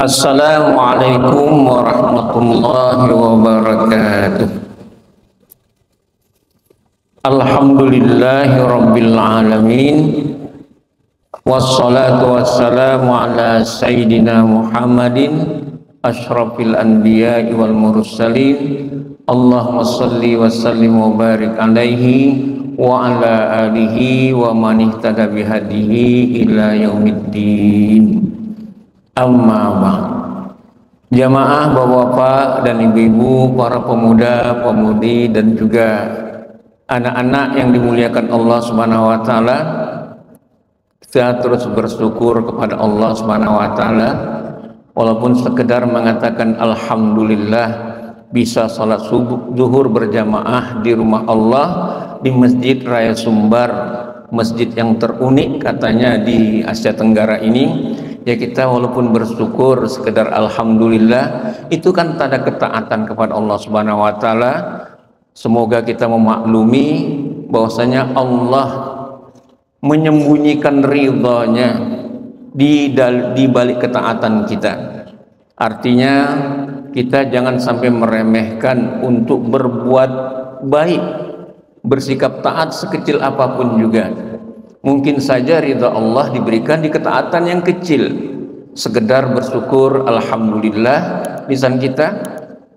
Assalamualaikum warahmatullahi wabarakatuh. Alhamdulillahi rabbil alamin. Wassalatu wassalamu ala sayyidina Muhammadin asyrafil anbiya'i wal mursalin. Allahumma salli wa sallim wa barik alaihi wa ala alihi wa man ihtada bihadihi ila yaumiddin. Amma ba'd. Jamaah bapak-bapak dan ibu-ibu, para pemuda, pemudi dan juga anak-anak yang dimuliakan Allah Subhanahu wa taala, kita terus bersyukur kepada Allah Subhanahu wa taala walaupun sekedar mengatakan alhamdulillah bisa salat subuh zuhur berjamaah di rumah Allah di Masjid Raya Sumbar, masjid yang terunik katanya di Asia Tenggara ini. Ya, kita walaupun bersyukur sekedar alhamdulillah, itu kan tanda ketaatan kepada Allah Subhanahu wa taala. Semoga kita memaklumi bahwasanya Allah menyembunyikan ridhanya di balik ketaatan kita. Artinya kita jangan sampai meremehkan untuk berbuat baik, bersikap taat sekecil apapun juga. Mungkin saja ridha Allah diberikan di ketaatan yang kecil, sekedar bersyukur alhamdulillah lisan kita.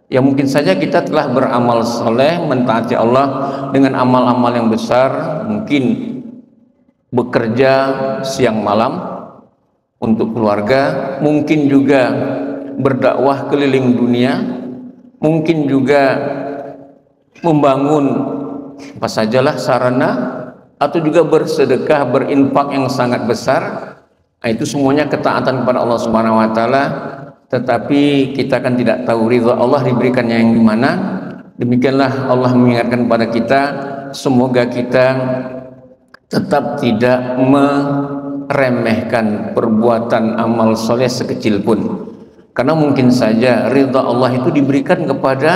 Ya, mungkin saja kita telah beramal soleh mentaati Allah dengan amal-amal yang besar, mungkin bekerja siang malam untuk keluarga, mungkin juga berdakwah keliling dunia, mungkin juga membangun apa sajalah sarana, atau juga bersedekah, berinfak yang sangat besar. Nah, itu semuanya ketaatan kepada Allah Subhanahu wa taala. Tetapi kita kan tidak tahu ridha Allah diberikannya yang dimana. Demikianlah Allah mengingatkan kepada kita, semoga kita tetap tidak meremehkan perbuatan amal soleh sekecil pun, karena mungkin saja ridha Allah itu diberikan kepada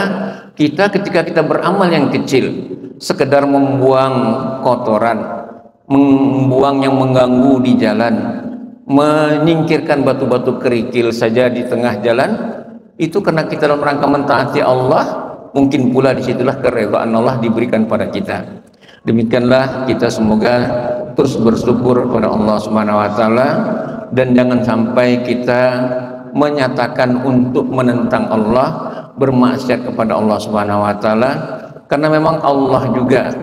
kita ketika kita beramal yang kecil, sekedar membuang kotoran, membuang yang mengganggu di jalan, menyingkirkan batu-batu kerikil saja di tengah jalan, itu karena kita dalam rangka mentaati Allah. Mungkin pula disitulah keridhaan Allah diberikan pada kita. Demikianlah kita semoga terus bersyukur kepada Allah Subhanahu wa taala, dan jangan sampai kita menyatakan untuk menentang Allah, bermaksiat kepada Allah Subhanahu wa taala, karena memang Allah juga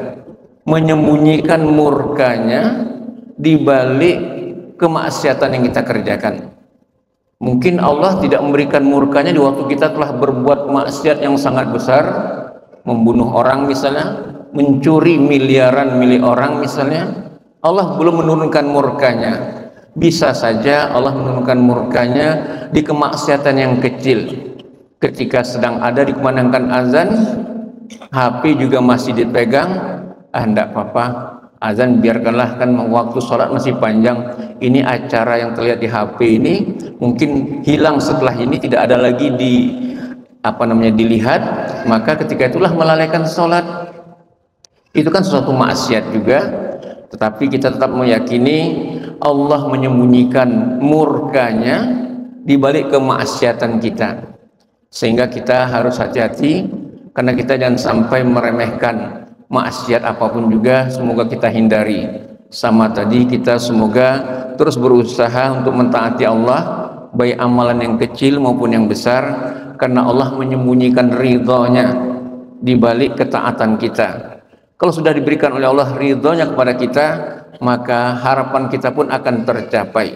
menyembunyikan murkanya di balik kemaksiatan yang kita kerjakan. Mungkin Allah tidak memberikan murkanya di waktu kita telah berbuat maksiat yang sangat besar, membunuh orang misalnya, mencuri miliaran milik orang misalnya. Allah belum menurunkan murkanya. Bisa saja Allah menurunkan murkanya di kemaksiatan yang kecil, ketika sedang ada dikumandangkan azan, HP juga masih dipegang. Enggak apa-apa, azan biarkanlah, kan waktu sholat masih panjang. Ini acara yang terlihat di HP ini mungkin hilang setelah ini, tidak ada lagi dilihat, maka ketika itulah melalaikan sholat. Itu kan suatu maksiat juga. Tetapi kita tetap meyakini Allah menyembunyikan murkanya di balik kemaksiatan kita, sehingga kita harus hati-hati, karena kita jangan sampai meremehkan maksiat apapun juga. Semoga kita hindari. Sama tadi, kita semoga terus berusaha untuk mentaati Allah, baik amalan yang kecil maupun yang besar, karena Allah menyembunyikan ridhonya di balik ketaatan kita. Kalau sudah diberikan oleh Allah ridhonya kepada kita, maka harapan kita pun akan tercapai.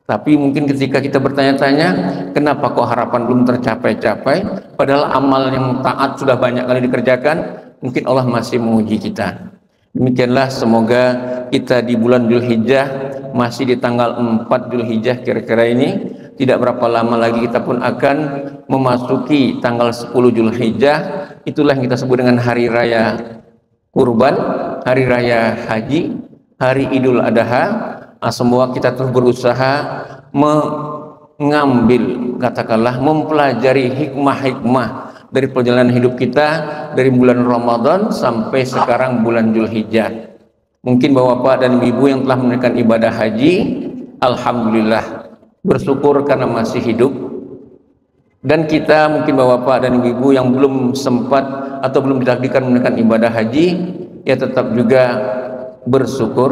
Tapi mungkin ketika kita bertanya-tanya, kenapa kok harapan belum tercapai-capai, padahal amal yang taat sudah banyak kali dikerjakan, mungkin Allah masih menguji kita. Demikianlah, semoga kita di bulan Dzulhijjah, masih di tanggal 4 Dzulhijjah kira-kira ini, tidak berapa lama lagi kita pun akan memasuki tanggal 10 Dzulhijjah. Itulah yang kita sebut dengan hari raya Kurban, hari raya haji, hari Idul Adha. Semua kita terus berusaha mengambil, katakanlah mempelajari hikmah-hikmah dari perjalanan hidup kita dari bulan Ramadan sampai sekarang bulan Dzulhijjah. Mungkin bapak dan ibu yang telah menunaikan ibadah haji, alhamdulillah, bersyukur karena masih hidup. Dan kita mungkin bapak dan ibu yang belum sempat atau belum ditakdirkan menunaikan ibadah haji, ya tetap juga bersyukur,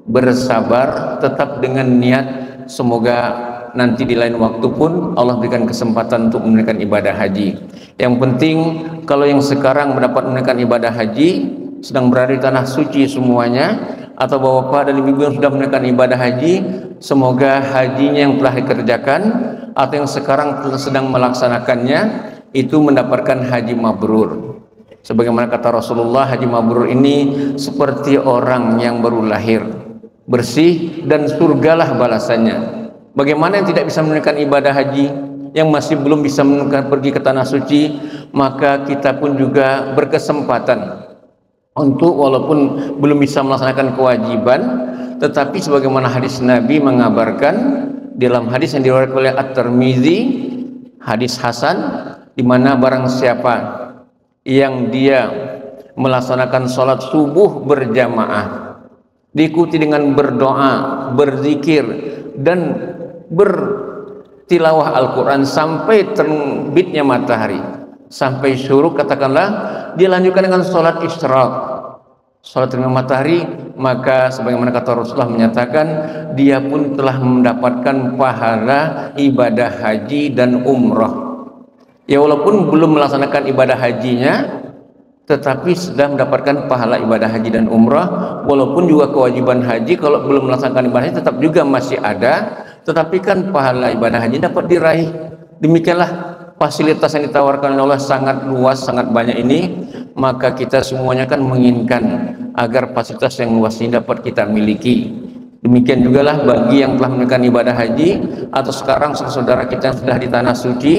bersabar, tetap dengan niat semoga nanti di lain waktu pun Allah berikan kesempatan untuk menunaikan ibadah haji. Yang penting kalau yang sekarang mendapat menunaikan ibadah haji sedang berada di tanah suci semuanya, atau bapak dan ibu yang sudah menunaikan ibadah haji, semoga hajinya yang telah dikerjakan atau yang sekarang sedang melaksanakannya itu mendapatkan haji mabrur. Sebagaimana kata Rasulullah, haji mabrur ini seperti orang yang baru lahir, bersih dan surgalah balasannya. Bagaimana yang tidak bisa menunaikan ibadah haji, yang masih belum bisa pergi ke tanah suci, maka kita pun juga berkesempatan untuk walaupun belum bisa melaksanakan kewajiban, tetapi sebagaimana hadis Nabi mengabarkan dalam hadis yang diriwayatkan oleh At-Tirmizi, hadis hasan, di mana barang siapa yang dia melaksanakan sholat subuh berjamaah diikuti dengan berdoa, berzikir dan bertilawah Al-Quran sampai terbitnya matahari, sampai syuruk, katakanlah dilanjutkan dengan sholat isyraq, sholat terbenam matahari, maka sebagaimana kata Rasulullah menyatakan dia pun telah mendapatkan pahala ibadah haji dan umrah. Ya walaupun belum melaksanakan ibadah hajinya, tetapi sudah mendapatkan pahala ibadah haji dan umrah. Walaupun juga kewajiban haji kalau belum melaksanakan ibadah haji tetap juga masih ada, tetapi kan pahala ibadah haji dapat diraih. Demikianlah fasilitas yang ditawarkan oleh Allah sangat luas, sangat banyak ini, maka kita semuanya kan menginginkan agar fasilitas yang luas ini dapat kita miliki. Demikian juga lah bagi yang telah menunaikan ibadah haji atau sekarang saudara kita yang sudah di tanah suci,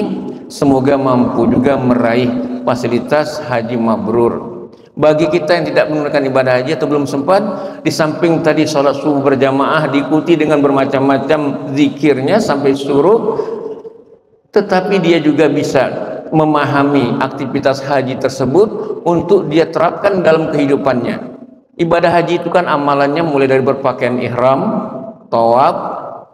semoga mampu juga meraih fasilitas haji mabrur. Bagi kita yang tidak menunaikan ibadah haji atau belum sempat, di samping tadi sholat subuh berjamaah diikuti dengan bermacam-macam zikirnya sampai suruh, tetapi dia juga bisa memahami aktivitas haji tersebut untuk dia terapkan dalam kehidupannya. Ibadah haji itu kan amalannya mulai dari berpakaian ihram, tawaf,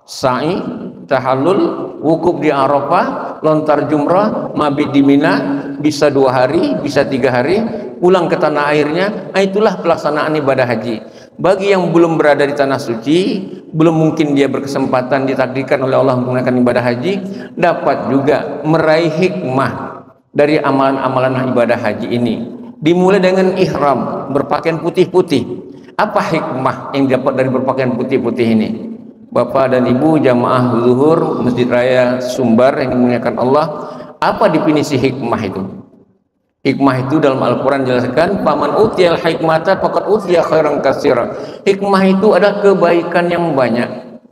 sa'i, tahallul, wukuf di Arafah, lontar jumrah, mabit di Mina, bisa 2 hari, bisa 3 hari, pulang ke tanah airnya. Nah, itulah pelaksanaan ibadah haji. Bagi yang belum berada di tanah suci, belum mungkin dia berkesempatan ditakdirkan oleh Allah menggunakan ibadah haji, dapat juga meraih hikmah dari amalan-amalan ibadah haji ini. Dimulai dengan ihram, berpakaian putih-putih. Apa hikmah yang dapat dari berpakaian putih-putih ini? Bapak dan Ibu jamaah zuhur Masjid Raya Sumbar yang dimuliakan Allah, apa definisi hikmah itu? Hikmah itu dalam Al-Quran jelaskan, paman utiyal hikmata faqad utiya khairan katsira. Hikmah itu adalah kebaikan yang banyak.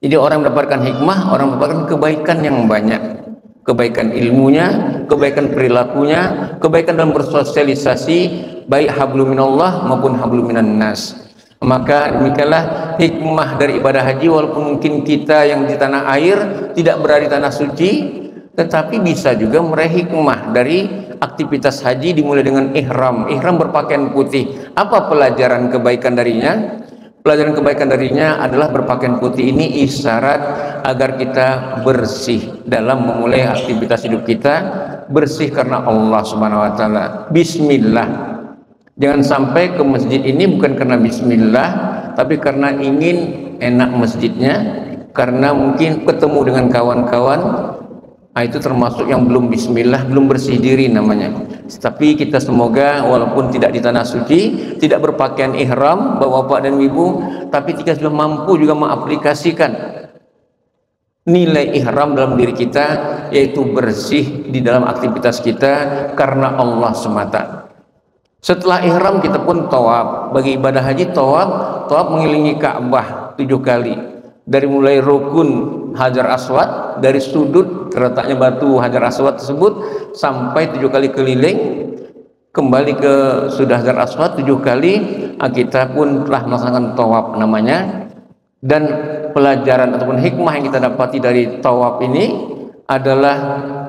Jadi orang mendapatkan hikmah, orang mendapatkan kebaikan yang banyak. Kebaikan ilmunya, kebaikan perilakunya, kebaikan dalam bersosialisasi, baik hablum minallah maupun hablum minan nas. Maka demikianlah hikmah dari ibadah haji. Walaupun mungkin kita yang di tanah air tidak berada di tanah suci, tetapi bisa juga meraih hikmah dari aktivitas haji. Dimulai dengan ihram, ihram berpakaian putih. Apa pelajaran kebaikan darinya? Pelajaran kebaikan darinya adalah berpakaian putih ini isyarat agar kita bersih dalam memulai aktivitas hidup kita, bersih karena Allah Subhanahu wa taala. Bismillah. Jangan sampai ke masjid ini bukan karena bismillah, tapi karena ingin enak masjidnya, karena mungkin ketemu dengan kawan-kawan. Nah, itu termasuk yang belum bismillah, belum bersih diri namanya. Tapi kita semoga walaupun tidak di tanah suci, tidak berpakaian ihram, bapak-bapak dan ibu, tapi kita sudah mampu juga mengaplikasikan nilai ihram dalam diri kita, yaitu bersih di dalam aktivitas kita karena Allah semata. Setelah ihram kita pun tawaf. Bagi ibadah haji tawaf mengelilingi Ka'bah 7 kali. Dari mulai rukun Hajar Aswad, dari sudut terletaknya batu Hajar Aswad tersebut sampai 7 kali keliling, kembali ke sudut Hajar Aswad 7 kali. Kita pun telah melaksanakan tawaf namanya. Dan pelajaran ataupun hikmah yang kita dapati dari tawaf ini adalah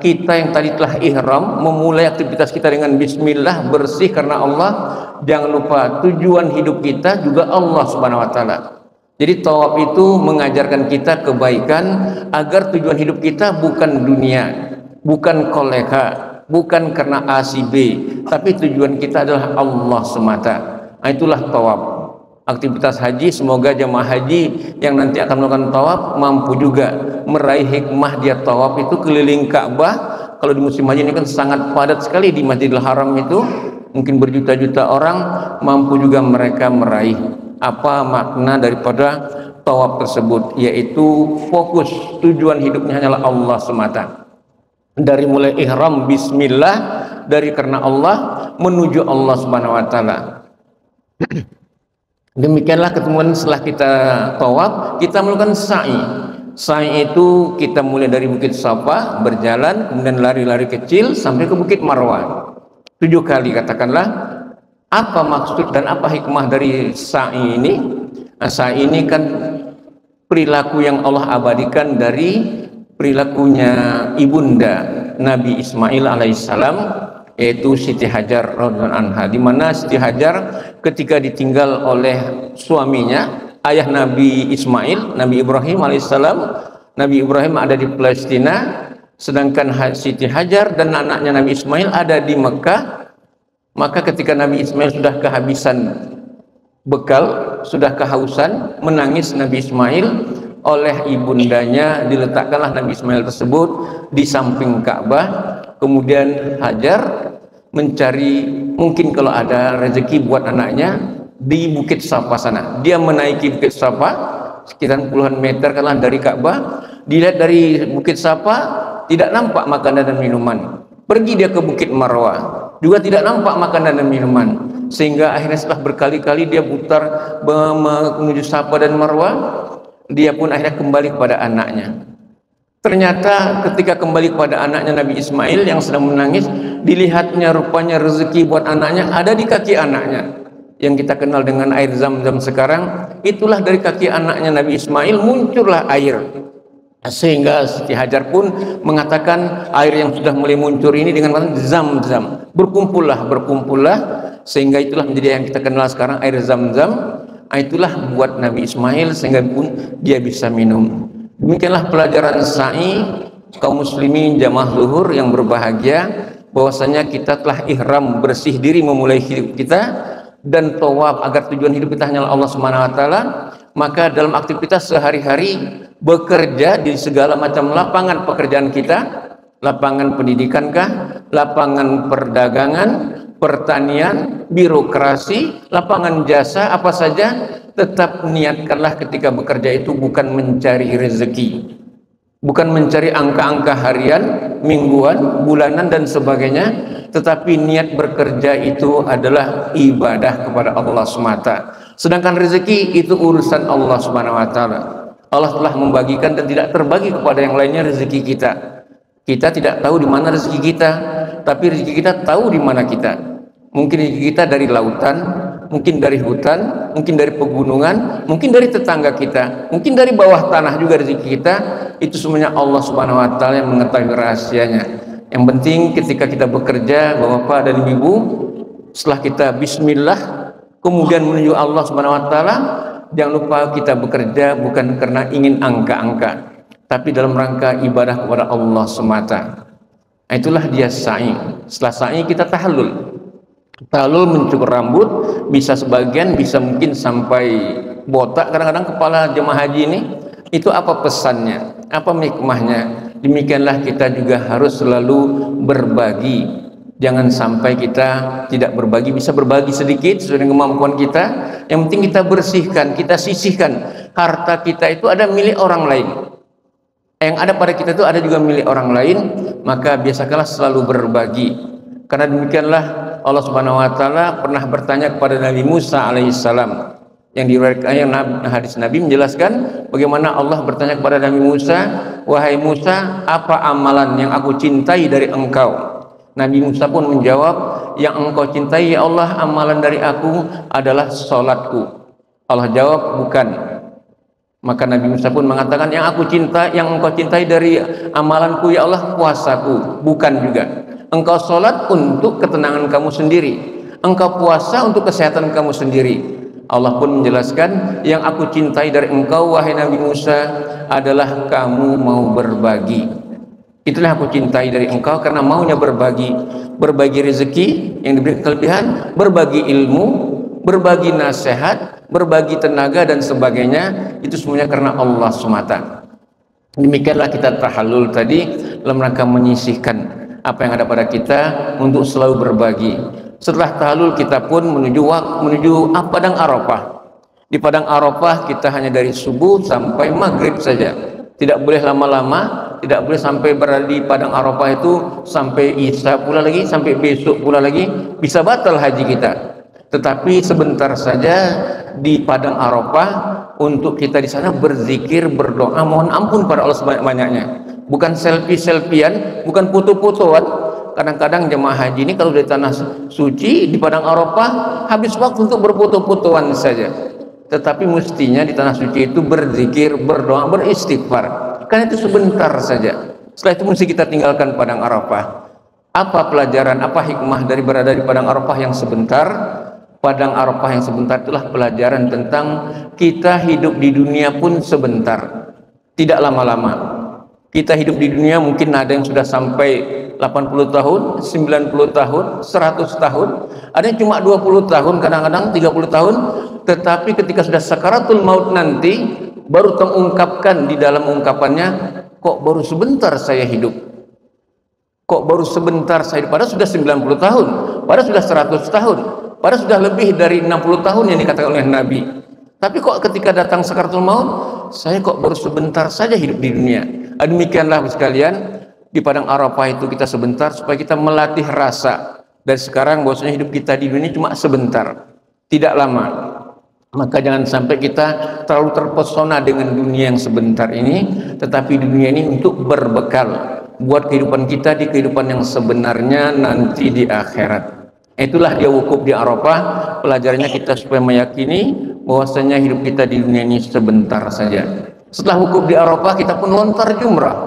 kita yang tadi telah ihram memulai aktivitas kita dengan bismillah, bersih karena Allah. Jangan lupa tujuan hidup kita juga Allah Subhanahu wa taala. Jadi tawaf itu mengajarkan kita kebaikan agar tujuan hidup kita bukan dunia, bukan koleha, bukan karena A si B, tapi tujuan kita adalah Allah semata. Nah, itulah tawaf. Aktivitas haji, semoga jamaah haji yang nanti akan melakukan tawaf mampu juga meraih hikmah dia tawaf itu keliling Ka'bah. Kalau di musim haji ini kan sangat padat sekali di Masjidil Haram itu, mungkin berjuta-juta orang, mampu juga mereka meraih apa makna daripada tawaf tersebut, yaitu fokus tujuan hidupnya hanyalah Allah semata. Dari mulai ihram bismillah, dari karena Allah menuju Allah Subhanahu wa taala. Demikianlah ketemuan setelah kita tawaf, kita melakukan sa'i. Sa'i itu kita mulai dari Bukit Safa, berjalan, kemudian lari-lari kecil sampai ke Bukit Marwah. 7 kali katakanlah. Apa maksud dan apa hikmah dari sa'i ini? Nah, sa'i ini kan perilaku yang Allah abadikan dari perilakunya ibunda Nabi Ismail alaihissalam, yaitu Siti Hajar radhiyallahu anha, di mana Siti Hajar ketika ditinggal oleh suaminya, ayah Nabi Ismail, Nabi Ibrahim alaihissalam, Nabi Ibrahim ada di Palestina, sedangkan Siti Hajar dan anaknya Nabi Ismail ada di Mekah. Maka ketika Nabi Ismail sudah kehabisan bekal, sudah kehausan, menangis Nabi Ismail, oleh ibundanya diletakkanlah Nabi Ismail tersebut di samping Ka'bah. Kemudian Hajar mencari mungkin kalau ada rezeki buat anaknya di Bukit Safa sana. Dia menaiki Bukit Safa sekitar puluhan meter kalah dari Ka'bah. Dilihat dari Bukit Safa tidak nampak makanan dan minuman. Pergi dia ke Bukit Marwah, juga tidak nampak makanan dan minuman. Sehingga akhirnya setelah berkali-kali dia putar menuju Safa dan Marwah, dia pun akhirnya kembali kepada anaknya. Ternyata ketika kembali kepada anaknya Nabi Ismail yang sedang menangis, dilihatnya rupanya rezeki buat anaknya ada di kaki anaknya. Yang kita kenal dengan air Zam-Zam sekarang, itulah dari kaki anaknya Nabi Ismail muncullah air. Sehingga Siti Hajar pun mengatakan air yang sudah mulai muncul ini dengan kata Zam-Zam, berkumpullah, sehingga itulah menjadi yang kita kenal sekarang air Zam-Zam. Itulah buat Nabi Ismail sehingga pun dia bisa minum. Demikianlah pelajaran sa'i kaum muslimin jamaah zuhur yang berbahagia, bahwasanya kita telah ihram, bersih diri memulai hidup kita, dan tawaf agar tujuan hidup kita hanyalah Allah Subhanahu wa taala. Maka dalam aktivitas sehari-hari, bekerja di segala macam lapangan pekerjaan kita, lapangan pendidikan kah, lapangan perdagangan, pertanian, birokrasi, lapangan jasa, apa saja, tetap niatkanlah ketika bekerja itu bukan mencari rezeki, bukan mencari angka-angka harian, mingguan, bulanan dan sebagainya, tetapi niat bekerja itu adalah ibadah kepada Allah semata. Sedangkan rezeki itu urusan Allah Subhanahu wa taala. Allah telah membagikan dan tidak terbagi kepada yang lainnya rezeki kita. Kita tidak tahu di mana rezeki kita, tapi rezeki kita tahu di mana kita. Mungkin rezeki kita dari lautan, mungkin dari hutan, mungkin dari pegunungan, mungkin dari tetangga kita, mungkin dari bawah tanah juga rezeki kita. Itu semuanya Allah Subhanahu wa taala yang mengetahui rahasianya. Yang penting ketika kita bekerja, Bapak dan Ibu, setelah kita bismillah kemudian menuju Allah Subhanahu wa taala, jangan lupa kita bekerja bukan karena ingin angka-angka, tapi dalam rangka ibadah kepada Allah semata. Itulah dia sa'i. Setelah sa'i kita tahallul. Tahallul mencukur rambut, bisa sebagian, bisa mungkin sampai botak kadang-kadang kepala jemaah haji ini. Itu apa pesannya? Apa hikmahnya? Demikianlah kita juga harus selalu berbagi. Jangan sampai kita tidak berbagi, bisa berbagi sedikit sesuai dengan kemampuan kita. Yang penting kita bersihkan, kita sisihkan. Harta kita itu ada milik orang lain. Yang ada pada kita itu ada juga milik orang lain. Maka biasakanlah selalu berbagi. Karena demikianlah Allah Subhanahu wa taala pernah bertanya kepada Nabi Musa alaihissalam. Yang diriwayatkan hadis Nabi menjelaskan bagaimana Allah bertanya kepada Nabi Musa, "Wahai Musa, apa amalan yang aku cintai dari engkau?" Nabi Musa pun menjawab, "Yang engkau cintai ya Allah, amalan dari aku adalah sholatku." Allah jawab, "Bukan." Maka Nabi Musa pun mengatakan, "Yang aku cinta, yang engkau cintai dari amalanku ya Allah, puasaku." Bukan juga. Engkau sholat untuk ketenangan kamu sendiri, engkau puasa untuk kesehatan kamu sendiri. Allah pun menjelaskan, yang aku cintai dari engkau wahai Nabi Musa adalah kamu mau berbagi. Itulah aku cintai dari engkau, karena maunya berbagi. Berbagi rezeki yang diberi kelebihan, berbagi ilmu, berbagi nasihat, berbagi tenaga dan sebagainya. Itu semuanya karena Allah semata. Demikianlah kita tahallul tadi dalam rangka menyisihkan apa yang ada pada kita untuk selalu berbagi. Setelah tahallul kita pun menuju Padang Arafah. Di Padang Arafah kita hanya dari subuh sampai maghrib saja. Tidak boleh lama-lama, tidak boleh sampai berada di Padang Arafah itu sampai Isya pula lagi, sampai besok pula lagi, bisa batal haji kita. Tetapi sebentar saja di Padang Arafah untuk kita di sana berzikir, berdoa, mohon ampun pada Allah sebanyak-banyaknya. Bukan selfie-selfian, bukan foto-fotoan. Kadang-kadang jemaah haji ini kalau di tanah suci di Padang Arafah habis waktu untuk berfoto-fotoan saja. Tetapi mestinya di tanah suci itu berzikir, berdoa, beristighfar. Karena itu sebentar saja. Setelah itu mesti kita tinggalkan Padang Arafah. Apa pelajaran, apa hikmah dari berada di Padang Arafah yang sebentar? Padang Arafah yang sebentar itulah pelajaran tentang kita hidup di dunia pun sebentar, tidak lama-lama. Kita hidup di dunia mungkin ada yang sudah sampai 80 tahun, 90 tahun, 100 tahun, ada yang cuma 20 tahun, kadang-kadang 30 tahun. Tetapi ketika sudah sakaratul maut nanti, baru terungkapkan di dalam ungkapannya, kok baru sebentar saya hidup, kok baru sebentar saya hidup, padahal sudah 90 tahun, padahal sudah 100 tahun, padahal sudah lebih dari 60 tahun yang dikatakan oleh Nabi. Tapi kok ketika datang sakaratul maut, saya kok baru sebentar saja hidup di dunia. Demikianlah sekalian, di Padang Arafah itu kita sebentar supaya kita melatih rasa dari sekarang bahwasanya hidup kita di dunia cuma sebentar, tidak lama. Maka jangan sampai kita terlalu terpesona dengan dunia yang sebentar ini, tetapi dunia ini untuk berbekal buat kehidupan kita di kehidupan yang sebenarnya nanti di akhirat. Itulah dia wukuf di Arafah. Pelajarannya kita supaya meyakini bahwasanya hidup kita di dunia ini sebentar saja. Setelah wukuf di Arafah kita pun lontar jumrah.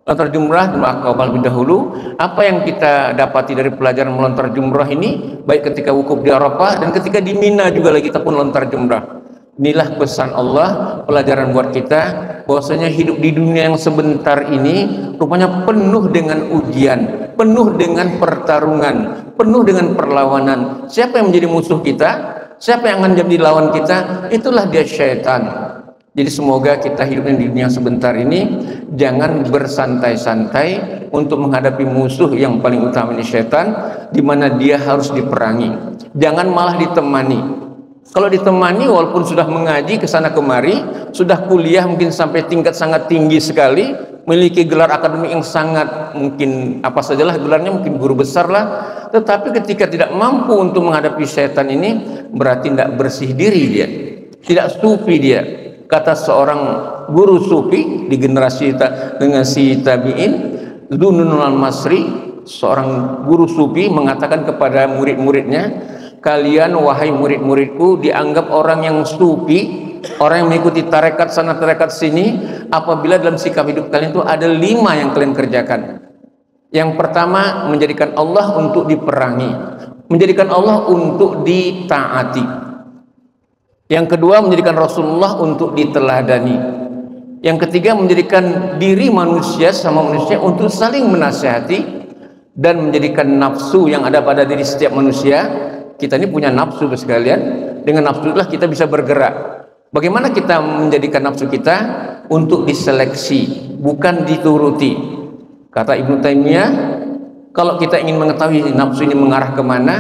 Lontar jumrah lebih dahulu. Apa yang kita dapati dari pelajaran melontar jumrah ini, baik ketika wukuf di Arafah dan ketika di Mina juga lagi kita pun lontar jumrah. Inilah pesan Allah, pelajaran buat kita bahwasanya hidup di dunia yang sebentar ini rupanya penuh dengan ujian, penuh dengan pertarungan, penuh dengan perlawanan. Siapa yang menjadi musuh kita? Siapa yang akan jadi lawan kita? Itulah dia syaitan. Jadi semoga kita hidup di dunia sebentar ini jangan bersantai-santai untuk menghadapi musuh yang paling utama ini syaitan, di mana dia harus diperangi. Jangan malah ditemani. Kalau ditemani walaupun sudah mengaji ke sana kemari, sudah kuliah mungkin sampai tingkat sangat tinggi sekali, memiliki gelar akademik yang sangat mungkin apa sajalah gelarnya, mungkin guru besar lah, tetapi ketika tidak mampu untuk menghadapi syaitan ini, berarti tidak bersih diri dia, tidak sufi dia. Kata seorang guru sufi di generasi dengan si tabi'in, Dunun al-Masri, seorang guru sufi mengatakan kepada murid-muridnya, kalian wahai murid-muridku dianggap orang yang sufi, orang yang mengikuti tarekat sana tarekat sini, apabila dalam sikap hidup kalian itu ada 5 yang kalian kerjakan. Yang pertama, menjadikan Allah untuk diperangi, menjadikan Allah untuk ditaati. Yang kedua, menjadikan Rasulullah untuk diteladani. Yang ketiga, menjadikan diri manusia sama manusia untuk saling menasihati, dan menjadikan nafsu yang ada pada diri setiap manusia. Kita ini punya nafsu sekalian, dengan nafsu itulah kita bisa bergerak. Bagaimana kita menjadikan nafsu kita untuk diseleksi, bukan dituruti. Kata Ibnu Taimiyah, kalau kita ingin mengetahui nafsu ini mengarah kemana,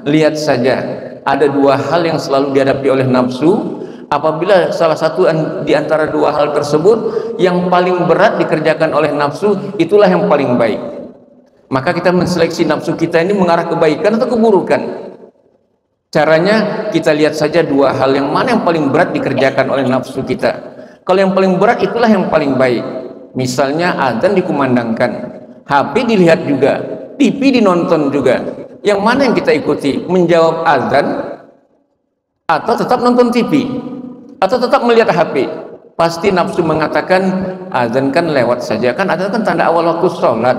lihat saja. Ada 2 hal yang selalu dihadapi oleh nafsu. Apabila salah satu di antara 2 hal tersebut yang paling berat dikerjakan oleh nafsu, itulah yang paling baik. Maka kita menseleksi nafsu kita ini mengarah kebaikan atau keburukan. Caranya kita lihat saja 2 hal yang mana yang paling berat dikerjakan oleh nafsu kita. Kalau yang paling berat itulah yang paling baik. Misalnya azan dikumandangkan, HP dilihat juga, TV dinonton juga. Yang mana yang kita ikuti? Menjawab azan atau tetap nonton TV atau tetap melihat HP? Pasti nafsu mengatakan azan kan lewat saja, kan azan kan tanda awal waktu sholat.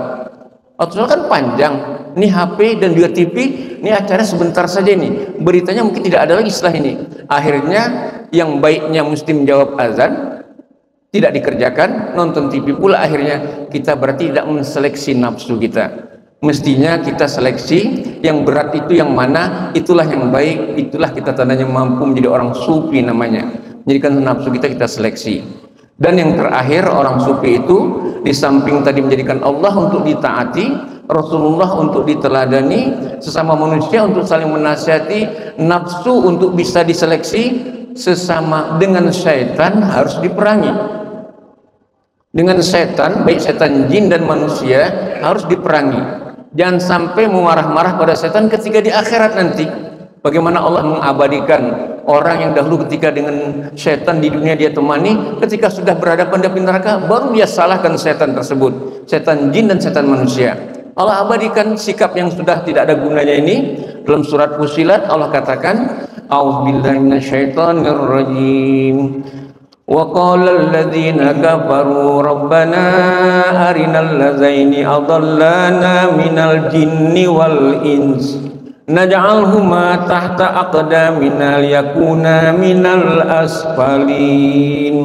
Atau kan panjang, ini HP dan juga TV, ini acara sebentar saja ini, beritanya mungkin tidak ada lagi setelah ini. Akhirnya yang baiknya mesti menjawab azan tidak dikerjakan, nonton TV pula. Akhirnya kita berarti tidak menseleksi nafsu kita. Mestinya kita seleksi yang berat itu yang mana, itulah yang baik, itulah kita tandanya mampu menjadi orang sufi namanya. Jadikan nafsu kita seleksi. Dan yang terakhir, orang sufi itu di samping tadi menjadikan Allah untuk ditaati, Rasulullah untuk diteladani, sesama manusia untuk saling menasihati, nafsu untuk bisa diseleksi, sesama dengan syaitan harus diperangi. Dengan setan, baik setan jin dan manusia, harus diperangi. Jangan sampai memarah-marah pada setan ketika di akhirat nanti. Bagaimana Allah mengabadikan orang yang dahulu ketika dengan setan di dunia dia temani, ketika sudah berhadapan di neraka baru dia salahkan setan tersebut, setan jin dan setan manusia. Allah abadikan sikap yang sudah tidak ada gunanya ini. Dalam surat Fussilat Allah katakan, a'udzubillahi minasyaitonirrajim. وَقَالَ الَّذِينَ كَفَرُوا رَبَّنَا أَرِنَا اللَّذَيْنِ أَضَلَّانَا مِنَ الْجِنِّ وَالْإِنسِ نَجْعَلْهُمَا تَحْتَ أَقْدَامِنَا لِيَكُونَا مِنَ الْأَسْفَلِينَ.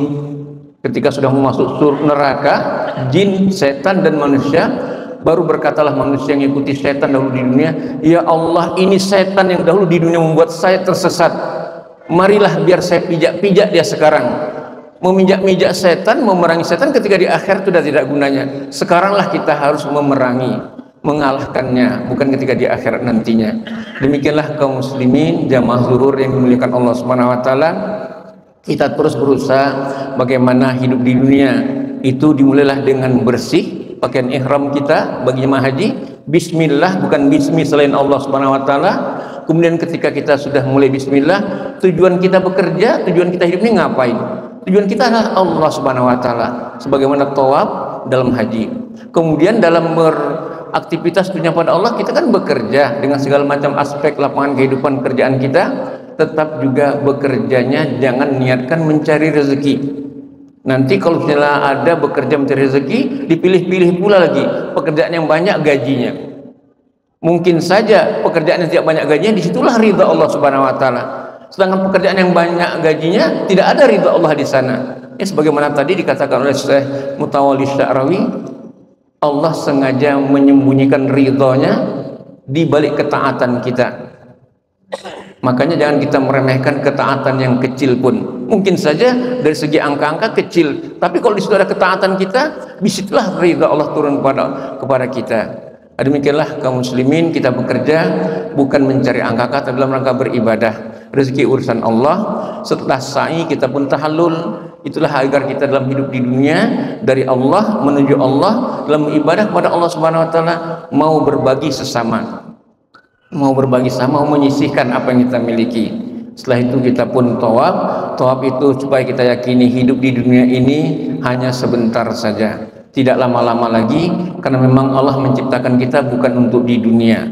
Ketika sudah masuk neraka, jin, setan dan manusia, baru berkatalah manusia yang ikuti setan dahulu di dunia, ya Allah, ini setan yang dahulu di dunia membuat saya tersesat, marilah biar saya pijak-pijak dia sekarang. Memijak-mijak setan, memerangi setan ketika di akhir sudah tidak gunanya. Sekaranglah kita harus memerangi, mengalahkannya, bukan ketika di akhirat nantinya. Demikianlah kaum muslimin jamaah zuhur yang dimuliakan Allah Subhanahu wa taala, kita terus berusaha bagaimana hidup di dunia itu dimulailah dengan bersih, pakaian ihram kita bagi jemaah haji, bismillah, bukan bismi selain Allah Subhanahu wa taala. Kemudian ketika kita sudah mulai bismillah, tujuan kita bekerja, tujuan kita hidup ini ngapain? Tujuan kita adalah Allah Subhanahu wa taala, sebagaimana tawaf dalam haji. Kemudian dalam beraktivitas dunia pada Allah, kita kan bekerja dengan segala macam aspek lapangan kehidupan kerjaan kita, tetap juga bekerjanya jangan niatkan mencari rezeki. Nanti kalau misalnya ada bekerja mencari rezeki, dipilih-pilih pula lagi pekerjaan yang banyak gajinya. Mungkin saja pekerjaan yang tidak banyak gajinya, disitulah ridha Allah Subhanahu wa taala. Sedangkan pekerjaan yang banyak gajinya, tidak ada ridha Allah di sana. Ya, sebagaimana tadi dikatakan oleh Syekh Mutawalli Sya'rawi, Allah sengaja menyembunyikan ridhonya di balik ketaatan kita. Makanya jangan kita meremehkan ketaatan yang kecil pun. Mungkin saja dari segi angka-angka kecil, tapi kalau di situ ada ketaatan kita, disitulah ridha Allah turun kepada kita. Demikianlah kaum muslimin, kita bekerja bukan mencari angka, tapi dalam rangka beribadah. Rezeki urusan Allah. Setelah sa'i kita pun tahallul. Itulah agar kita dalam hidup di dunia dari Allah menuju Allah, dalam ibadah kepada Allah Subhanahu wa taala, mau berbagi sesama, mau menyisihkan apa yang kita miliki. Setelah itu kita pun tawaf itu supaya kita yakini hidup di dunia ini hanya sebentar saja, tidak lama-lama lagi, karena memang Allah menciptakan kita bukan untuk di dunia,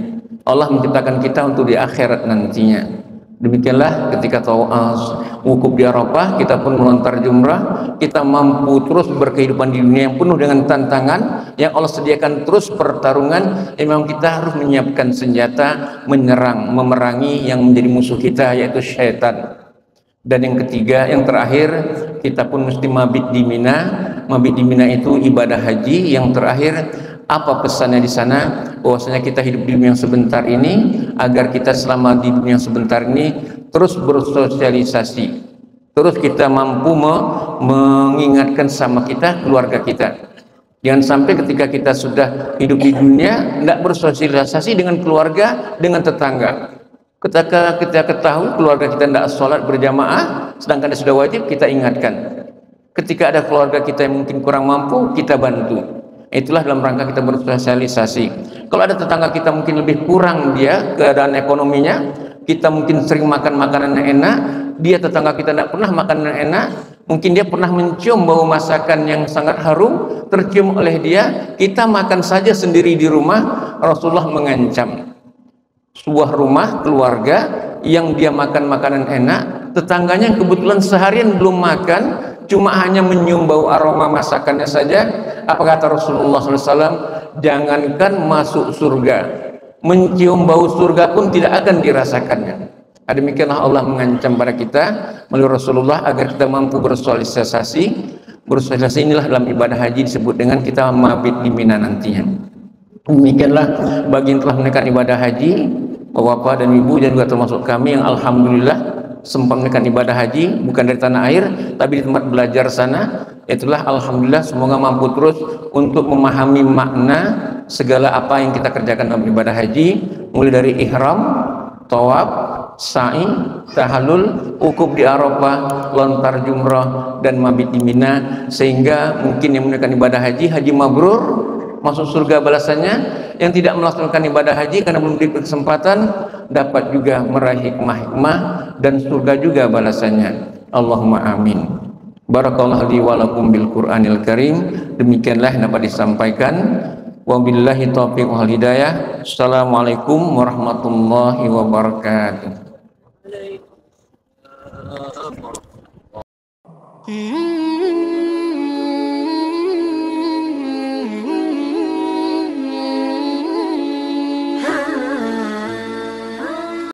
Allah menciptakan kita untuk di akhirat nantinya. Demikianlah ketika wukuf di Arafah, kita pun melontar jumrah, kita mampu terus berkehidupan di dunia yang penuh dengan tantangan, yang Allah sediakan terus pertarungan. Memang kita harus menyiapkan senjata, menyerang, memerangi yang menjadi musuh kita, yaitu syaitan. Dan yang ketiga, yang terakhir, kita pun mesti mabit di Mina. Mabit di Mina itu ibadah haji. Yang terakhir, apa pesannya di sana? Bahwasanya kita hidup di dunia yang sebentar ini, agar kita selama di dunia yang sebentar ini terus bersosialisasi, terus kita mampu mengingatkan sama kita, keluarga kita. Jangan sampai ketika kita sudah hidup di dunia tidak bersosialisasi dengan keluarga, dengan tetangga. Ketika kita ketahui keluarga kita tidak sholat berjamaah, sedangkan dia sudah wajib, kita ingatkan. Ketika ada keluarga kita yang mungkin kurang mampu, kita bantu. Itulah dalam rangka kita bersosialisasi. Kalau ada tetangga kita mungkin lebih kurang dia keadaan ekonominya, kita mungkin sering makan makanan yang enak, dia tetangga kita tidak pernah makan yang enak, mungkin dia pernah mencium bau masakan yang sangat harum, tercium oleh dia, kita makan saja sendiri di rumah. Rasulullah mengancam sebuah rumah keluarga yang dia makan makanan enak, tetangganya yang kebetulan seharian belum makan, cuma hanya mencium bau aroma masakannya saja, apa kata Rasulullah SAW? Jangankan masuk surga, mencium bau surga pun tidak akan dirasakannya. Demikianlah Allah mengancam pada kita melalui Rasulullah agar kita mampu bersosialisasi. Bersosialisasi inilah dalam ibadah haji disebut dengan kita mabit di Mina nantinya. Demikianlah bagi yang telah menekan ibadah haji, Bapak dan Ibu, dan juga termasuk kami yang alhamdulillah sempat menekan ibadah haji bukan dari tanah air tapi di tempat belajar sana. Itulah alhamdulillah, semoga mampu terus untuk memahami makna segala apa yang kita kerjakan dalam ibadah haji, mulai dari ihram, tawaf, sa'i, tahallul, wukuf di Arafah, lontar jumrah, dan mabit di Mina, sehingga mungkin yang menekan ibadah haji, haji mabrur, masuk surga balasannya. Yang tidak melaksanakan ibadah haji karena belum diberi kesempatan, dapat juga meraih hikmah-hikmah dan surga juga balasannya. Allahumma amin. Barakallahu li wa lakum bil Qur'anil Karim. Demikianlah yang dapat disampaikan. Wabillahi taufiq wal hidayah. Assalamualaikum warahmatullahi wabarakatuh.